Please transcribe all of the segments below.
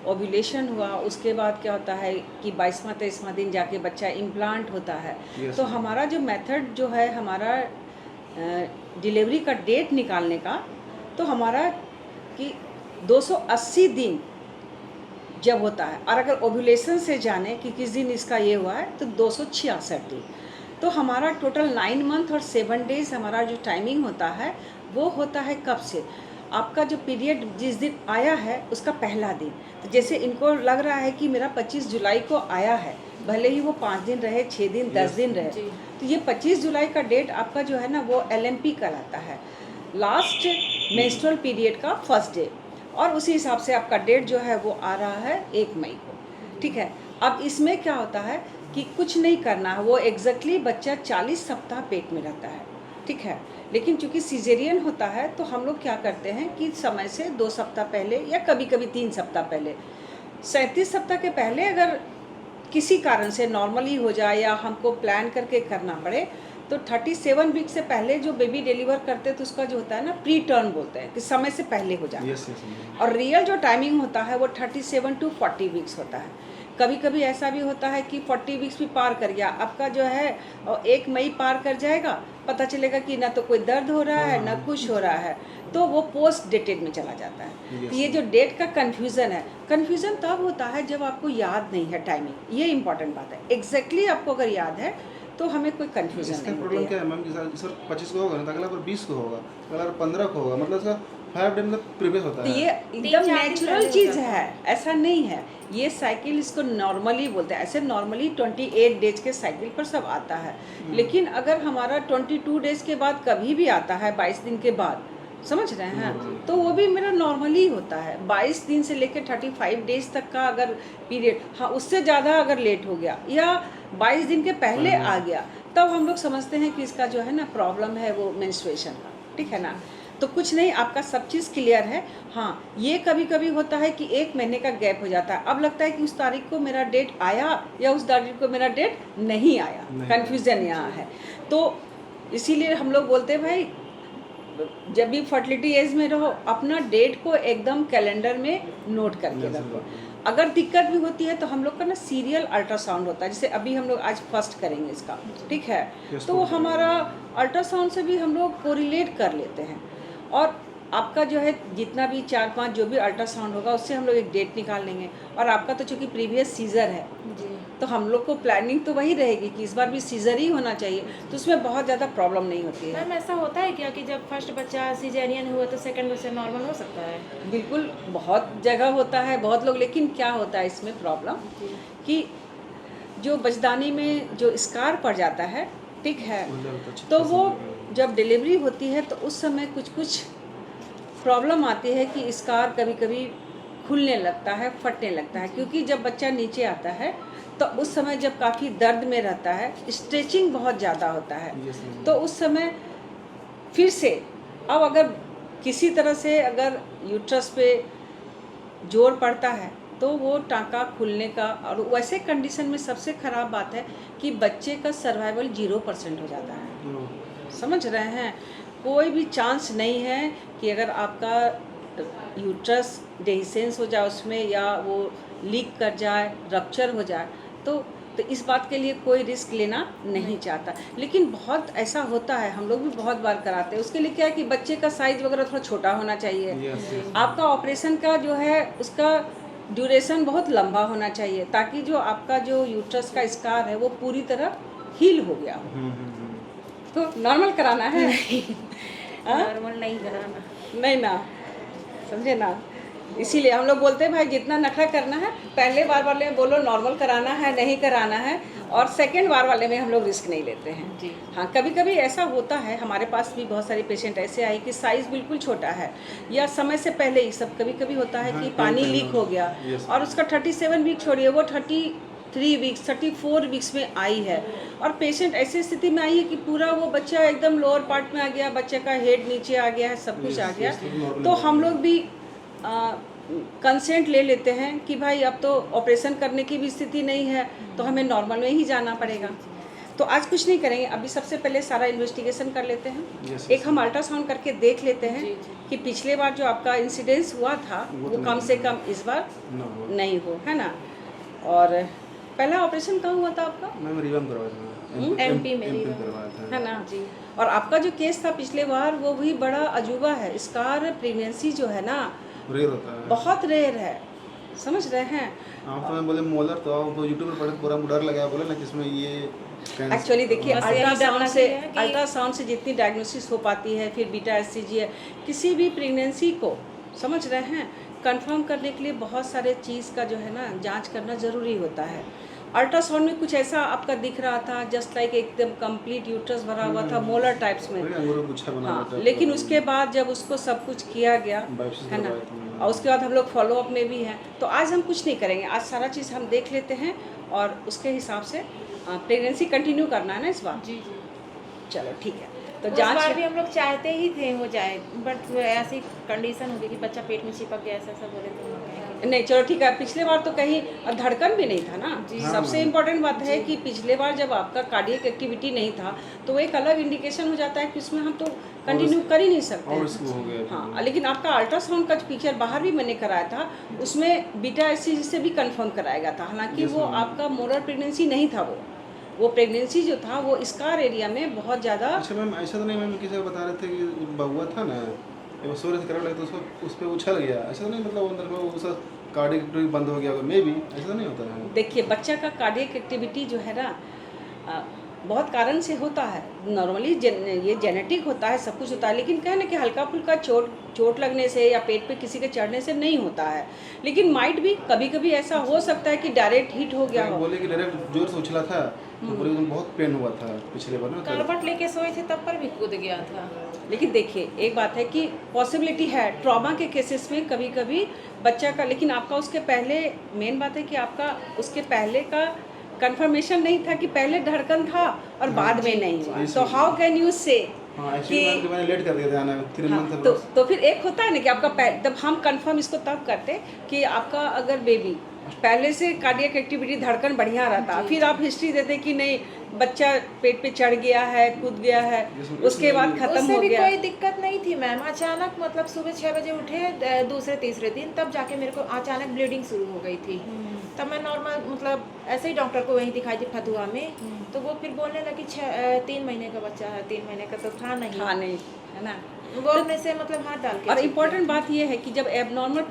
Ovulation हुआ, उसके बाद क्या होता है कि 22वां-23वां दिन जाके बच्चा इम्प्लांट होता है। तो हमारा जो मेथड जो है हमारा डिलीवरी का डेट निकालने का, तो हमारा कि 280 दिन जब होता है, और अगर ओव्यूलेशन से जाने कि किस दिन इसका ये हुआ है तो 266 दिन। तो हमारा टोटल 9 मंथ और 7 डेज़ हमारा जो टाइमिंग होता है वो होता है कब से, आपका जो पीरियड जिस दिन आया है उसका पहला दिन। तो जैसे इनको लग रहा है कि मेरा 25 जुलाई को आया है, भले ही वो 5 दिन रहे, 6 दिन, 10 दिन रहे, तो ये 25 जुलाई का डेट आपका जो है ना वो LMP कहलाता है, लास्ट मेंस्ट्रुअल पीरियड का फर्स्ट डे। और उसी हिसाब से आपका डेट जो है वो आ रहा है 1 मई को। ठीक है, अब इसमें क्या होता है कि कुछ नहीं करना है, वो एग्जैक्टली बच्चा 40 सप्ताह पेट में रहता है। ठीक है, लेकिन चूंकि सीजेरियन होता है तो हम लोग क्या करते हैं कि समय से 2 सप्ताह पहले या कभी कभी 3 सप्ताह पहले, 37 सप्ताह के पहले अगर किसी कारण से नॉर्मली हो जाए या हमको प्लान करके करना पड़े, तो 37 वीक से पहले जो बेबी डिलीवर करते हैं तो उसका जो होता है ना प्री टर्म बोलते हैं कि समय से पहले हो जाता है। और रियल जो टाइमिंग होता है वो 37 to 40 वीक्स होता है। कभी कभी ऐसा भी होता है कि 40 वीक्स भी पार कर गया, आपका जो है 1 मई पार कर जाएगा, पता चलेगा कि ना तो कोई दर्द हो रहा है ना कुछ हो रहा है, तो वो पोस्ट डेटेड में चला जाता है। तो ये जो डेट का कन्फ्यूज़न है, कन्फ्यूज़न तब होता है जब आपको याद नहीं है टाइमिंग, ये इंपॉर्टेंट बात है। एग्जैक्टली आपको अगर याद है तो हमें कोई कंफ्यूजन नहीं होती है। प्रॉब्लम क्या है मैम कि सर 25 को होगा ना, तो अगला बार 20 को होगा, अगला बार 15 को होगा, मतलब इसका 5 डे मतलब प्रीवियस होता है। तो ये एकदम नेचुरल चीज़ है, ऐसा नहीं है। ये साइकिल इसको नॉर्मली बोलते हैं। ऐसे नॉर्मली 28 डेज के साइकिल पर सब आता है, लेकिन अगर हमारा 22 डेज के बाद कभी भी आता है, 22 दिन के बाद, समझ रहे हैं, तो वो भी मेरा नॉर्मली होता है। 22 दिन से लेकर 35 डेज तक का अगर पीरियड, हाँ उससे ज़्यादा अगर लेट हो गया या 22 दिन के पहले आ गया, तब हम लोग समझते हैं कि इसका जो है ना प्रॉब्लम है वो मेंस्ट्रुएशन का। ठीक है ना, तो कुछ नहीं, आपका सब चीज़ क्लियर है। हाँ, ये कभी कभी होता है कि 1 महीने का गैप हो जाता है, अब लगता है कि उस तारीख को मेरा डेट आया या उस तारीख को मेरा डेट नहीं आया, कन्फ्यूज़न यहाँ है। तो इसीलिए हम लोग बोलते हैं भाई जब भी फर्टिलिटी एज में रहो, अपना डेट को एकदम कैलेंडर में नोट करके रखो। अगर दिक्कत भी होती है तो हम लोग का ना सीरियल अल्ट्रासाउंड होता है, जैसे अभी हम लोग आज फर्स्ट करेंगे इसका, ठीक है, तो वो हमारा अल्ट्रासाउंड से भी हम लोग कोरिलेट कर लेते हैं। और आपका जो है जितना भी 4-5 जो भी अल्ट्रासाउंड होगा उससे हम लोग एक डेट निकाल लेंगे। और आपका तो चूँकि प्रीवियस सीज़र है जी, तो हम लोग को प्लानिंग तो वही रहेगी कि इस बार भी सीज़र ही होना चाहिए, तो उसमें बहुत ज़्यादा प्रॉब्लम नहीं होती है। मैम ऐसा होता है क्या कि जब फर्स्ट बच्चा सीजेरियन हुआ तो सेकंड बच्चा नॉर्मल हो सकता है? बिल्कुल, बहुत जगह होता है, बहुत लोग, लेकिन क्या होता है इसमें प्रॉब्लम कि जो बचदानी में जो स्कार पड़ जाता है, ठीक है, तो वो जब डिलीवरी होती है तो उस समय कुछ कुछ प्रॉब्लम आती है कि स्कार कभी कभी खुलने लगता है, फटने लगता है, क्योंकि जब बच्चा नीचे आता है तो उस समय जब काफ़ी दर्द में रहता है, स्ट्रेचिंग बहुत ज़्यादा होता है, तो उस समय फिर से अब अगर किसी तरह से अगर यूट्रस पे जोर पड़ता है तो वो टाँका खुलने का, और वैसे कंडीशन में सबसे ख़राब बात है कि बच्चे का सर्वाइवल 0% हो जाता है। समझ रहे हैं, कोई भी चांस नहीं है कि अगर आपका यूट्रस डेहिसेंस हो जाए उसमें, या वो लीक कर जाए, रप्चर हो जाए, तो इस बात के लिए कोई रिस्क लेना नहीं चाहता। लेकिन बहुत ऐसा होता है, हम लोग भी बहुत बार कराते हैं। उसके लिए क्या है कि बच्चे का साइज़ वगैरह थोड़ा छोटा होना चाहिए। आपका ऑपरेशन का जो है उसका ड्यूरेशन बहुत लंबा होना चाहिए, ताकि जो आपका जो यूट्रस का स्कार है वो पूरी तरह हील हो गया हो। तो नॉर्मल कराना है, नॉर्मल नहीं कराना, नहीं ना, समझे ना। इसीलिए हम लोग बोलते हैं भाई जितना नखरा करना है पहले बार वाले में बोलो नॉर्मल कराना है, नहीं कराना है, और सेकेंड बार वाले में हम लोग रिस्क नहीं लेते हैं जी। हाँ, कभी कभी ऐसा होता है, हमारे पास भी बहुत सारे पेशेंट ऐसे आए कि साइज़ बिल्कुल छोटा है या समय से पहले ही सब, कभी कभी होता है कि पानी लीक हो गया और उसका 37 वीक छोड़िए, वो 33 वीक्स 34 वीक्स में आई है, और पेशेंट ऐसी स्थिति में आई है कि पूरा वो बच्चा एकदम लोअर पार्ट में आ गया, बच्चे का हेड नीचे आ गया है, सब कुछ आ गया। तो हम लोग भी कंसेंट ले लेते हैं कि भाई अब तो ऑपरेशन करने की भी स्थिति नहीं है, तो हमें नॉर्मल में ही जाना पड़ेगा। तो आज कुछ नहीं करेंगे, अभी सबसे पहले सारा इन्वेस्टिगेशन कर लेते हैं। Yes, एक हम अल्ट्रासाउंड करके देख लेते हैं जी, जी। कि पिछले बार जो आपका इंसिडेंस हुआ था वो वो तो कम नहीं से हुआ। कम इस बार No, नहीं हो, है ना। और पहला ऑपरेशन कहाँ हुआ था आपका, मैम रिवैम्प करवाया था, MP में MP revamp। करवाया था। है ना। जी। और आपका जो केस था पिछले बार वो भी बड़ा अजूबा है। स्कार प्रेगनेंसी जो है ना रेयर होता है। बहुत रेयर है, समझ रहे हैं। आप तो मैं बोले मोलर, तो आप यूट्यूब पर पढ़े पूरा डर लगा, बोले ना कि इसमें ये एक्चुअली देखिए बस यही अल्ट्रासाउंड डरना से चाहिए कि- अल्ट्रासाउंड से जितनी डायग्नोसिस हो पाती है, फिर बीटा एससीजी है, किसी भी प्रेगनेंसी को समझ रहे हैं कंफर्म करने के लिए बहुत सारे चीज़ का जो है ना जांच करना ज़रूरी होता है। अल्ट्रासाउंड में कुछ ऐसा आपका दिख रहा था जस्ट लाइक एकदम कंप्लीट यूट्रस भरा हुआ था मोलर टाइप्स में। वही अंगूरों को गुच्छा बना हाँ, लेता है। लेकिन उसके बाद जब उसको सब कुछ किया गया बायोप्सी है ना, करवाया था। और उसके बाद हम लोग फॉलोअप में भी हैं, तो आज हम कुछ नहीं करेंगे, आज सारा चीज़ हम देख लेते हैं और उसके हिसाब से प्रेगनेंसी कंटिन्यू करना है ना इस बार। जी जी। चलो ठीक है, तो उस बार जांच भी हम लोग चाहते ही थे हो जाए, बट ऐसी कंडीशन हो गई कि बच्चा पेट में चिपक गया, ऐसा सब बोले तो हम लोग कहेंगे नहीं, चलो ठीक है। पिछले बार तो कहीं धड़कन भी नहीं था ना। जी। सबसे इम्पोर्टेंट बात है कि पिछले बार जब आपका कार्डियक एक्टिविटी नहीं था तो वो एक अलग इंडिकेशन हो जाता है कि उसमें हम तो कंटिन्यू कर ही नहीं सकते और हैं। इसको हो गया। हाँ, लेकिन आपका अल्ट्रासाउंड का पिक्चर बाहर भी मैंने कराया था, उसमें बीटा एससीजी से भी कंफर्म कराया गया था। हालांकि Yes, वो ma'am। आपका मोलर प्रेगनेंसी नहीं था, वो प्रेगनेंसी जो था वो स्कार एरिया में बहुत ज़्यादा। अच्छा मैम, ऐसा तो नहीं मैम किसी को बता रहे थे कि बहुआ था ना, वो सूर्य से करने लगे तो उसको उस पर उछल गया, ऐसा तो नहीं मतलब वो अंदर में वो उसका कार्डियक एक्टिविटी बंद हो गया होगा, मे भी ऐसा तो नहीं होता है। देखिए बच्चा का कार्डियक एक्टिविटी जो है ना बहुत कारण से होता है। नॉर्मली ये जेनेटिक होता है, सब कुछ होता है, लेकिन कहे ना कि हल्का फुल्का चोट लगने से या पेट पे किसी के चढ़ने से नहीं होता है। लेकिन माइट भी कभी कभी ऐसा हो सकता है कि डायरेक्ट हिट हो गया हो। बोले कि डायरेक्ट जोर से उछला था तो पूरे एकदम बहुत पेन हुआ था पिछले बार ना। करवट लेके सोए थे तब पर भी कूद गया था। लेकिन देखिए एक बात है कि पॉसिबिलिटी है ट्रॉमा के केसेस में कभी कभी बच्चा का, लेकिन आपका उसके पहले मेन बात है कि आपका उसके पहले का कंफर्मेशन नहीं था कि पहले धड़कन था और बाद में नहीं हुआ, तो हाउ कैन यू से हाँ एक्चुअली मैंने लेट कर दिया था आना 3 मंथ। तो फिर एक होता है ना कि आपका तब हम कंफर्म इसको तब करते कि आपका अगर बेबी पहले से कार्डियक एक्टिविटी धड़कन बढ़िया रहता, फिर आप हिस्ट्री देते कि नहीं बच्चा पेट पे चढ़ गया है, कूद गया है, उसके बाद खत्म उससे हो भी गया। कोई दिक्कत नहीं थी मैम। अचानक मतलब सुबह 6 बजे उठे दूसरे तीसरे दिन, तब जाके मेरे को अचानक ब्लीडिंग शुरू हो गई थी। तब मैं नॉर्मल मतलब ऐसे ही डॉक्टर को वहीं दिखाई थी फतुआ में, तो वो फिर बोलने लगी 3 महीने का बच्चा है। 3 महीने का तो था नहीं, हाँ नहीं है ना। वो अपने से मतलब हाथ डाल के और इम्पॉर्टेंट बात ये है कि जब एबनॉर्मल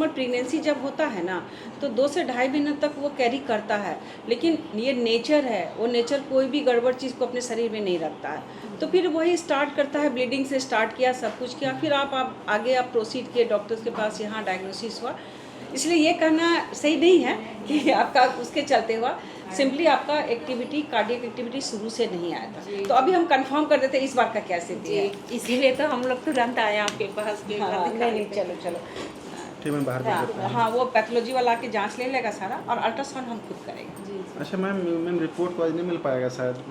प्रेगनेंसी जब होता है ना तो 2 से 2.5 महीने तक वो कैरी करता है, लेकिन ये नेचर है, वो नेचर कोई भी गड़बड़ चीज़ को अपने शरीर में नहीं रखता है। तो फिर वही स्टार्ट करता है, ब्लीडिंग से स्टार्ट किया, सब कुछ किया, फिर आप आगे आप प्रोसीड किए डॉक्टर्स के पास, यहाँ डायग्नोसिस हुआ। इसलिए ये कहना सही नहीं है कि आपका उसके चलते हुआ, सिंपली आपका एक्टिविटी कार्डियक एक्टिविटी शुरू से नहीं आया था। तो अभी हम कंफर्म कर देते हैं इस बार का क्या स्थिति है। इसीलिए तो हम लोग तुरंत आए आपके पास कि हाँ, नहीं चलो ठीक है बाहर भेज देते हैं। हाँ, वो पैथोलॉजी वाला के जांच ले लेगा सारा, और अल्ट्रासाउंड हम खुद करेंगे। अच्छा मैम रिपोर्ट को आज नहीं मिल पाएगा शायद।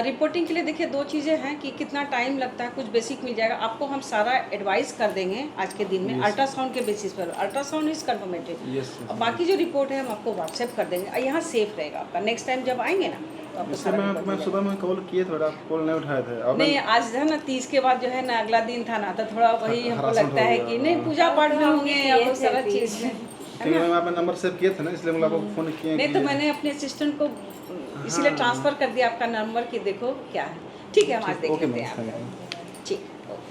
रिपोर्टिंग के लिए देखिए 2 चीज़ें हैं कि कितना टाइम लगता है, कुछ बेसिक मिल जाएगा आपको, हम सारा एडवाइस कर देंगे आज के दिन में अल्ट्रासाउंड के बेसिस पर। अल्ट्रासाउंड इज कन्फर्मेटिव, और बाकी जो रिपोर्ट है हम आपको व्हाट्सएप कर देंगे, यहाँ सेफ रहेगा आपका। नेक्स्ट टाइम जब आएंगे ना तो आपको सारा report मैं मिल सुबह में कॉल किए थोड़ा, कॉल नहीं उठाए थे। जाएगा। नहीं, आज है ना 30 के बाद जो है ना अगला दिन था ना, तो थोड़ा वही हमको harassment लगता हो है गया। कि नहीं पूजा पाठ में होंगे या वो सारा चीज़ में। ठीक है मैम, आपने नंबर सेव किए थे ना, इसलिए मैं आपको फ़ोन किए। नहीं तो मैंने अपने असिस्टेंट को इसीलिए ट्रांसफ़र कर दिया आपका नंबर कि देखो क्या है। ठीक है, हम आज देख लेते हैं।